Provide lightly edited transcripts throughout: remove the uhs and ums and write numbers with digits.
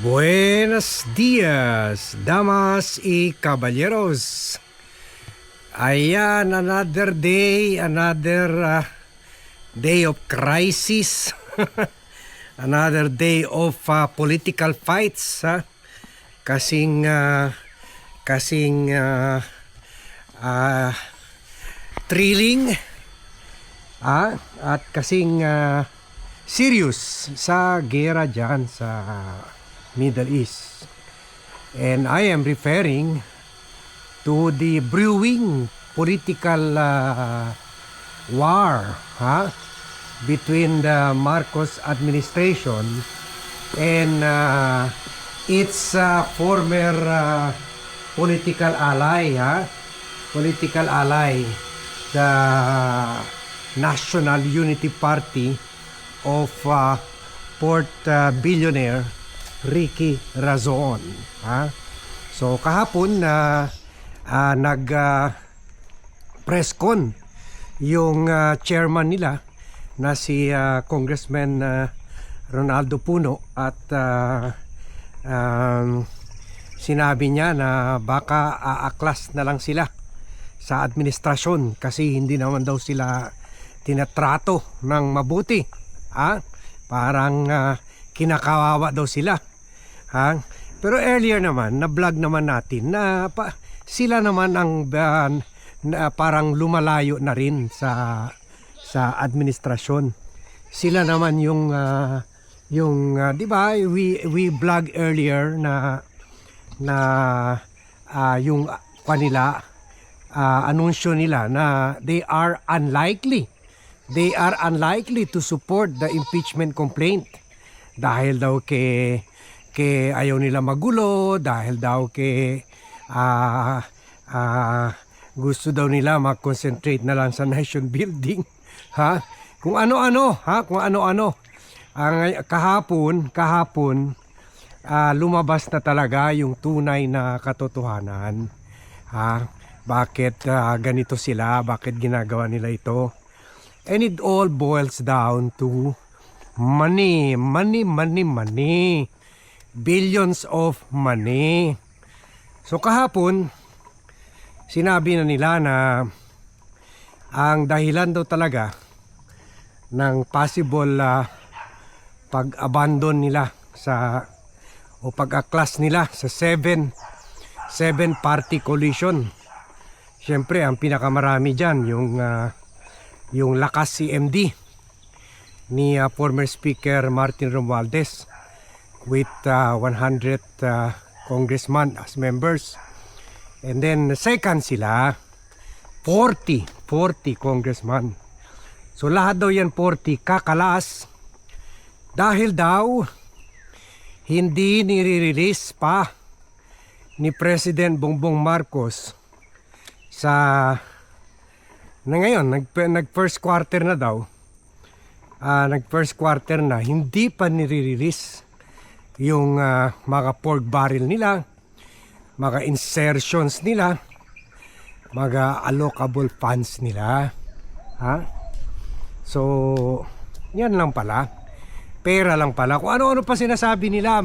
Buenos dias, damas y caballeros. Ayan, another day, another day of crisis. Another day of political fights. Kasing thrilling at kasing serious sa gera dyan sa Middle East. And I am referring to the brewing political war between the Marcos administration and its former political ally, the National Unity Party of Port billionaire Ricky Razon. So kahapon nag press con yung chairman nila na si Congressman Ronaldo Puno at sinabi niya na baka aaklas na lang sila sa administrasyon kasi hindi naman daw sila tinatrato ng mabuti. Parang kinakawawa daw sila. Pero earlier naman, na-vlog naman natin na sila naman ang parang lumalayo na rin sa administrasyon. Sila naman yung di ba, we vlog earlier na yung kanila anunsyo nila na they are unlikely to support the impeachment complaint dahil daw ke ayaw nila magulo, dahil daw ke gusto daw nila mag-concentrate na lang sa nation building. Kung ano-ano. Kahapon lumabas na talaga yung tunay na katotohanan. Bakit ganito sila? Bakit ginagawa nila ito? And it all boils down to money. Billions of money. So kahapon, sinabi na nila na ang dahilan daw talaga ng possible pag-abandon nila o pag-aklas nila sa 7-party coalition. Siyempre, ang pinakamarami dyan yung lakas CMD ni former Speaker Martin Romualdez with 100 congressmen as members. And then second sila 40 congressmen. So lahat daw yan 40 kakalas dahil daw hindi nire-release pa ni President Bongbong Marcos na ngayon nag first quarter na daw. Nag first quarter na hindi pa nire-release yung mga pork barrel nila, mga insertions nila, mga allocable funds nila. So, yan lang pala. Pera lang pala. Kung ano-ano pa sinasabi nila,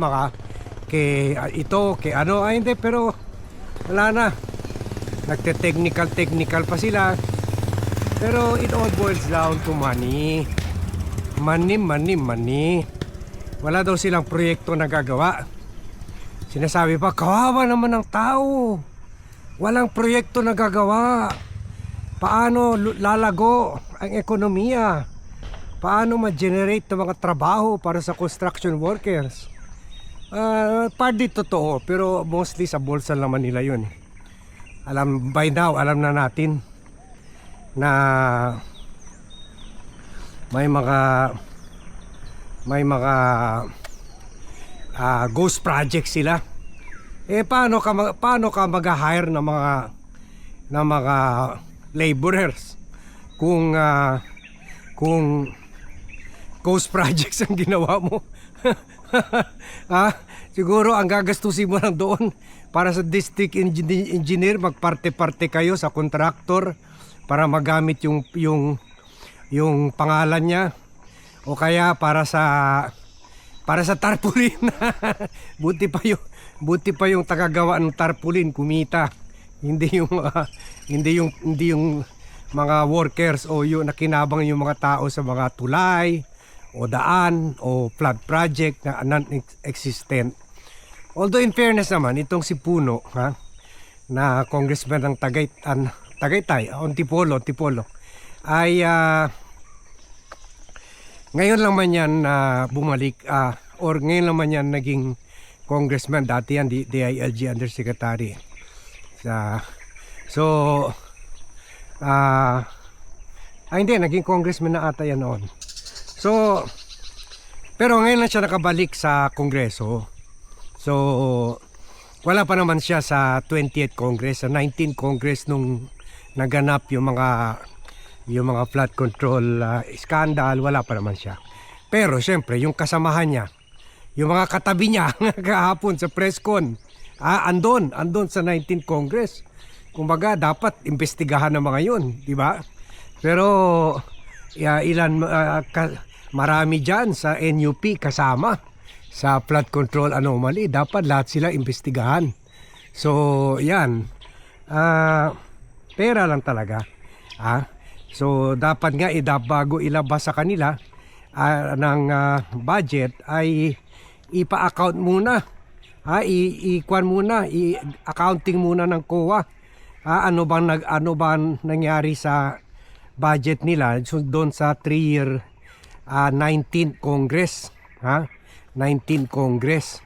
hindi, pero wala na. Nagte-technical pa sila. Pero it all boils down to money. Money. Wala daw silang proyekto na gagawa. Sinasabi pa, kawawa naman ang tao. Walang proyekto na gagawa. Paano lalago ang ekonomiya? Paano ma-generate ng mga trabaho para sa construction workers? Partly totoo, pero mostly sa bulsa naman nila yun. By now, alam na natin na may mga ghost projects sila. Paano ka mag-hire ng mga laborers kung ghost projects ang ginawa mo? Siguro ang gagastusin mo lang doon para sa district engineer, magparte-parte kayo sa contractor para magamit yung pangalan niya, o kaya para sa para sa tarpaulin. buti pa yung tagagawa ng tarpaulin kumita. Hindi yung mga workers o yung nakinabang yung mga tao sa mga tulay o daan o flood project na non-existent. Although in fairness naman, itong si Puno, na congressman ng Tagaytay, Antipolo, ay ngayon lang man yan bumalik, or ngayon lang man yan naging congressman. Dati yan, DILG Undersecretary. Hindi, naging congressman na ata yan noon. So, pero ngayon lang siya nakabalik sa Kongreso. So, wala pa naman siya sa 20th Congress, sa 19th Congress nung naganap yung mga flood control scandal, wala pa naman siya. Pero syempre, yung kasamahan niya, yung mga katabi niya kahapon sa press con, andon sa 19th Congress. Kumbaga, dapat imbestigahan ng mga yun, di ba? Pero marami dyan sa NUP kasama sa flood control anomaly. Dapat lahat sila imbestigahan. So, yan. Pera lang talaga. So, dapat nga bago ilabas sa kanila ng budget ay ipa-account muna. I-kwan muna, i-accounting muna ng COA. Ano bang nangyari sa budget nila doon sa 3-year 19th Congress, 19th Congress.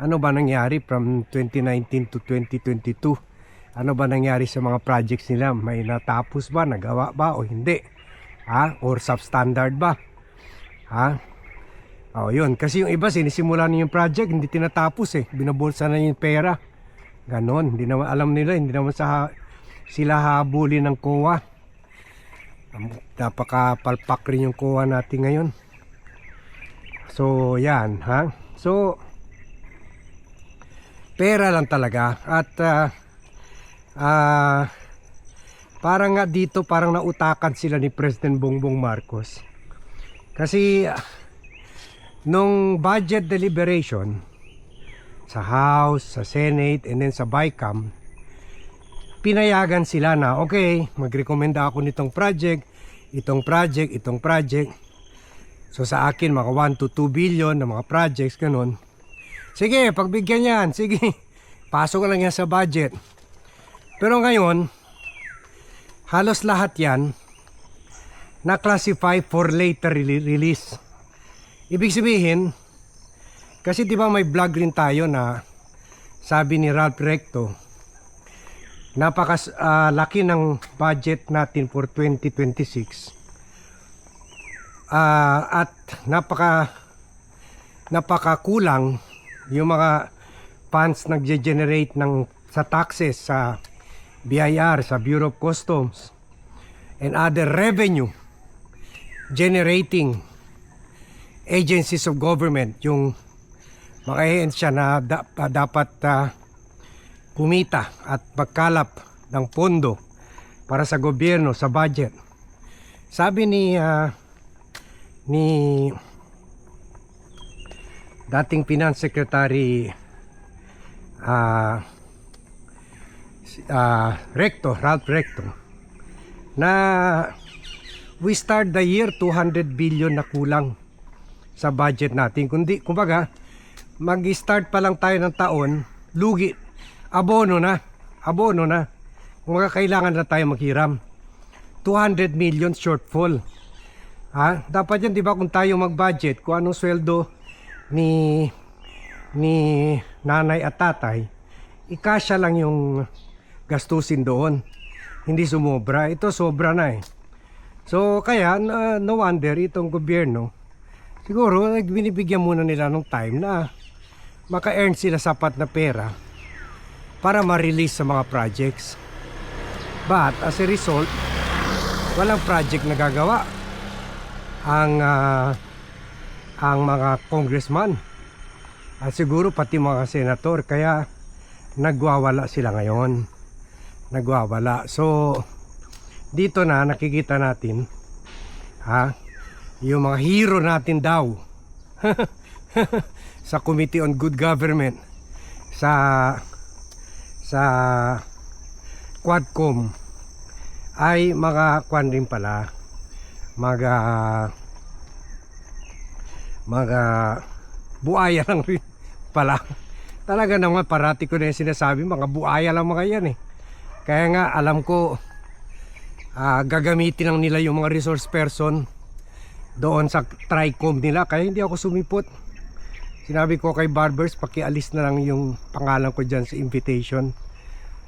Ano ba nangyari from 2019 to 2022? Ano ba nangyari sa mga projects nila? May natapos ba, nagawa ba o hindi? Or substandard ba? Yun. Kasi yung iba sinisimulan niyo yung project, hindi tinatapos Binubulsa na yung pera. Ganon. Hindi naman alam nila, hindi naman sila habulin ng COA. Napakapalpak rin yung COA natin ngayon. So, yan, So, pera lang talaga. At parang nga dito, parang nautakan sila ni President Bongbong Marcos. Kasi nung budget deliberation sa House, sa Senate, and then sa BICAM, pinayagan sila na, okay, magrekomenda ako nitong project, itong project. So sa akin, mga 1 to 2 billion na mga projects, ganun. Sige, pagbigyan yan. Sige, pasok lang yan sa budget. Pero ngayon, halos lahat yan na-classify for later release. Ibig sabihin, kasi di ba may vlog rin tayo na sabi ni Ralph Recto, napakalaki ng budget natin for 2026. At napakakulang yung mga funds nagge-generate sa taxes, sa BIR, sa Bureau of Customs, and other revenue generating agencies of government, yung mga ahensya na dapat kumita at magkalap ng pondo para sa gobyerno, sa budget. Sabi ni dating Finance Secretary Ralph Recto, na we start the year 200 billion na kulang sa budget natin. Kumbaga, mag-start pa lang tayo ng taon, lugi, abono na. Kumbaga, kailangan na tayo maghiram. 200 million shortfall. Dapat yan, di ba, kung tayo mag-budget, kung anong sweldo ni nanay at tatay, ikasya lang yung gastusin doon. Hindi sumobra. Ito sobra na So kaya no wonder itong gobyerno, siguro binibigyan muna nila ng time na maka-earn sila sapat na pera para ma-release sa mga projects. But as a result, walang project na gagawa ang mga congressman at siguro pati mga senator, kaya nagwawala sila ngayon. So dito na nakikita natin yung mga hero natin daw sa Committee on Good Government sa Quadcom ay mga kwan rin pala, mga buaya lang rin pala. Talaga naman parati ko na yung sinasabi, mga buaya lang mga yan eh. Kaya nga alam ko gagamitin lang nila yung mga resource person doon sa TRICOM nila, kaya hindi ako sumipot. Sinabi ko kay Barbers, pakialis na lang yung pangalan ko dyan sa invitation.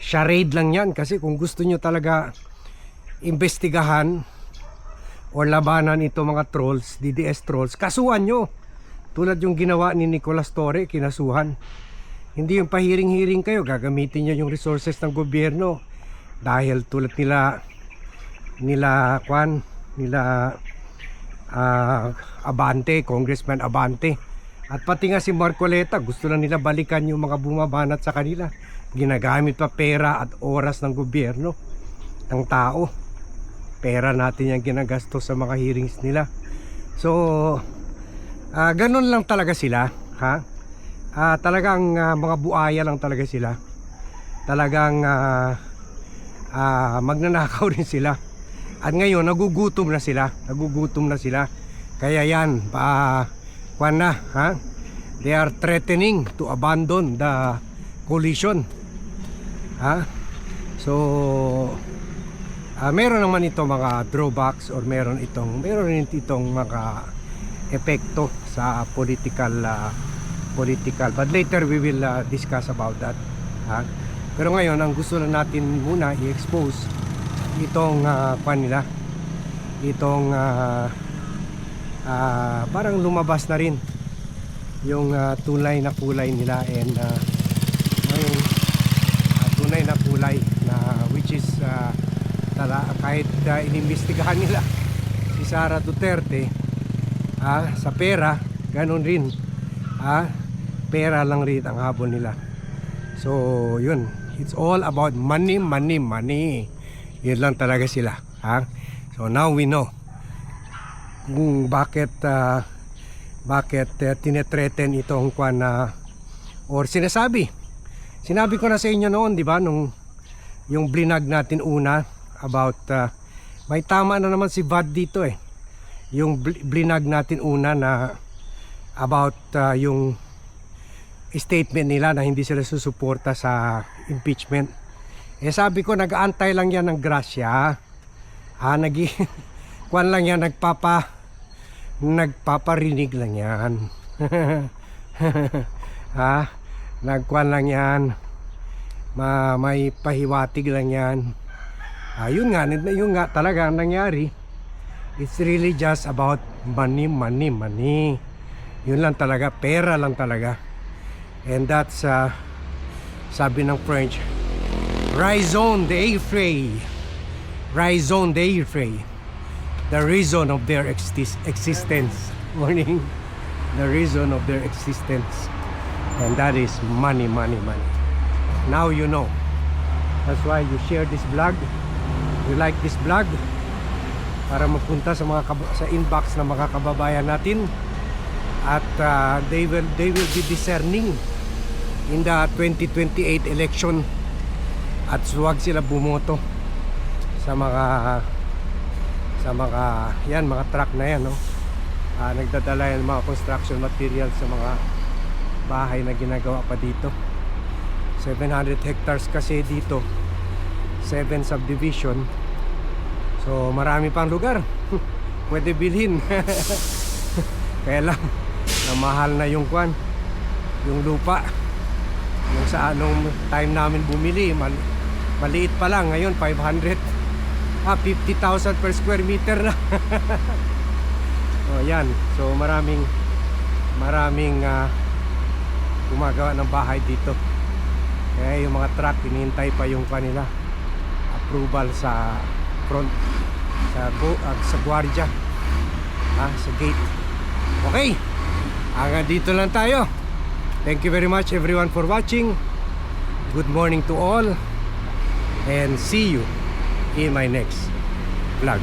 Charade lang yan, kasi kung gusto nyo talaga investigahan o labanan ito mga trolls, DDS trolls, kasuhan nyo. Tulad yung ginawa ni Nicolas Torre, kinasuhan. Hindi yung pahiring-hiring kayo, gagamitin nyo yung resources ng gobyerno. Dahil tulad nila Abante, Congressman Abante, at pati nga si Marcoleta, gusto lang nila balikan yung mga bumabanat sa kanila. Ginagamit pa pera at oras ng gobyerno, ng tao. Pera natin yung ginagastos sa mga hearings nila. So ganun lang talaga sila, ha? Talagang mga buaya lang talaga sila. Talagang magnanakaw rin sila. At ngayon nagugutom na sila. Kaya yan, kwan na, ha? They are threatening to abandon the coalition, ha? So meron naman ito mga drawbacks, or meron rin itong mga epekto sa political, but later we will discuss about that, ha? Pero ngayon ang gusto lang natin muna i-expose itong nila, itong parang lumabas na rin yung tunay na kulay nila, and yung tunay na kulay na which is kahit inimbestigahan nila si Sara Duterte sa pera, ganun rin, pera lang rin ang habol nila. So yun, it's all about money. Yun lang talaga sila, ha? So now we know kung bakit tinethreaten itong kwan or sinabi ko na sa inyo noon, di ba, nung yung blinag natin una about may tama na naman si Vad dito eh, yung blinag natin una na about yung statement nila na hindi sila susuporta sa impeachment. Sabi ko, nag-aantay lang yan ng grasya, kwan lang yan, nagpaparinig lang yan. Nagkwan lang yan, may pahiwatig lang yan. Yun nga talaga ang nangyari. It's really just about money. Yun lang talaga, pera lang talaga. And that's sabi ng French, raison d'être, the reason of their existence. Morning. The reason of their existence, and that is money. Now you know. That's why you share this vlog. You like this vlog para mapunta sa sa inbox ng mga kababayan natin, at they will be discerning in the 2028 election, at huwag sila bumoto sa mga yan, mga truck na yan, no? Nagdadala yan mga construction materials sa mga bahay na ginagawa pa dito. 700 hectares kasi dito, 7 subdivision, so marami pang lugar pwede bilhin. Kaya lang mahal na yung kwan, yung lupa. Yung sa anong time namin bumili, maliit pa lang. Ngayon 50,000 per square meter na. Yan, so maraming gumagawa ng bahay dito. Kaya yung mga truck, hinihintay pa yung kanila approval sa front, sa gwardiya, sa gate. Okay, hanggang dito lang tayo. Thank you very much everyone for watching. Good morning to all, and see you in my next vlog.